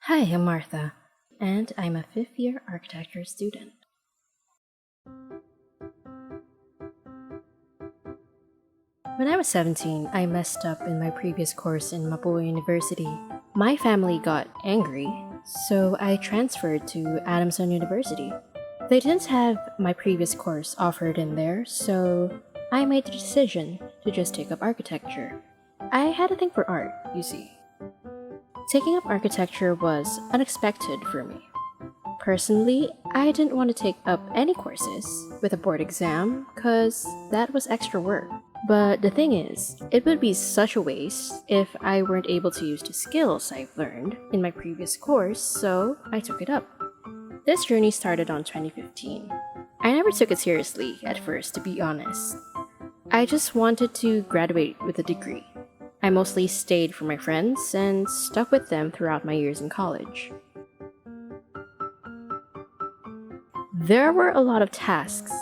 Hi, I'm Martha, and I'm a fifth-year architecture student. When I was 17, I messed up in my previous course in Mapua University. My family got angry, so I transferred to Adamson University. They didn't have my previous course offered in there, so I made the decision to just take up architecture. I had a thing for art, you see. Taking up architecture was unexpected for me. Personally, I didn't want to take up any courses with a board exam because that was extra work. But the thing is, it would be such a waste if I weren't able to use the skills I've learned in my previous course, so I took it up. This journey started on 2015. I never took it seriously at first, to be honest. I just wanted to graduate with a degree. I mostly stayed for my friends and stuck with them throughout my years in college. There were a lot of tasks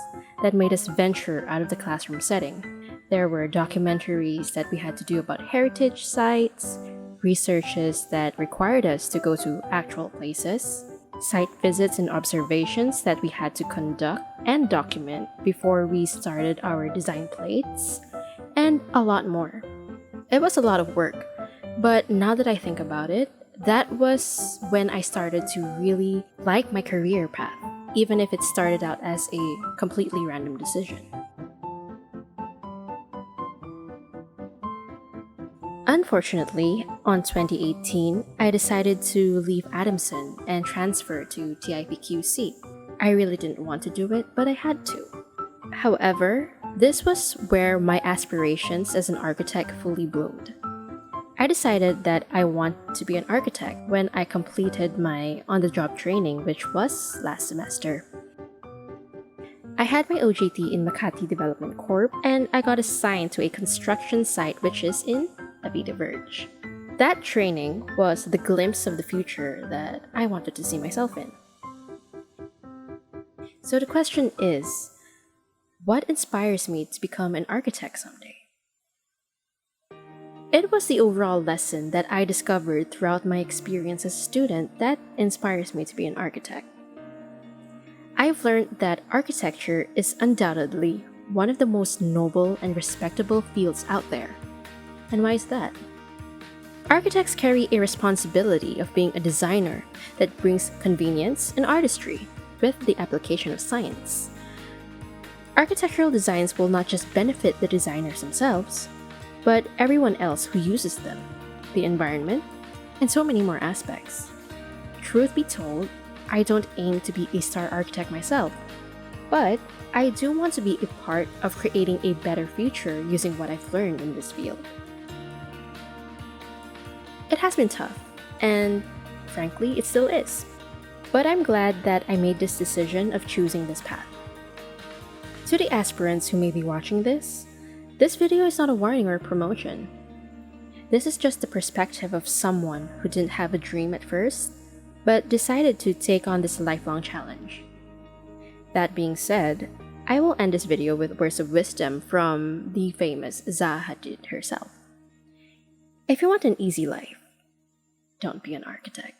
that made us venture out of the classroom setting. There were documentaries that we had to do about heritage sites, researches that required us to go to actual places, site visits and observations that we had to conduct and document before we started our design plates, and a lot more. It was a lot of work, but now that I think about it, that was when I started to really like my career path, even if it started out as a completely random decision. Unfortunately, on 2018, I decided to leave Adamson and transfer to TIPQC. I really didn't want to do it, but I had to. However, this was where my aspirations as an architect fully bloomed. I decided that I want to be an architect when I completed my on-the-job training, which was last semester. I had my OJT in Makati Development Corp, and I got assigned to a construction site which is in Avida Verge. That training was the glimpse of the future that I wanted to see myself in. So the question is, what inspires me to become an architect someday? It was the overall lesson that I discovered throughout my experience as a student that inspires me to be an architect. I've learned that architecture is undoubtedly one of the most noble and respectable fields out there. And why is that? Architects carry a responsibility of being a designer that brings convenience and artistry with the application of science. Architectural designs will not just benefit the designers themselves, but everyone else who uses them, the environment, and so many more aspects. Truth be told, I don't aim to be a star architect myself, but I do want to be a part of creating a better future using what I've learned in this field. It has been tough, and frankly, it still is. But I'm glad that I made this decision of choosing this path. To the aspirants who may be watching this video is not a warning or a promotion. This is just the perspective of someone who didn't have a dream at first, but decided to take on this lifelong challenge. That being said, I will end this video with words of wisdom from the famous Zaha Hadid herself. If you want an easy life, don't be an architect.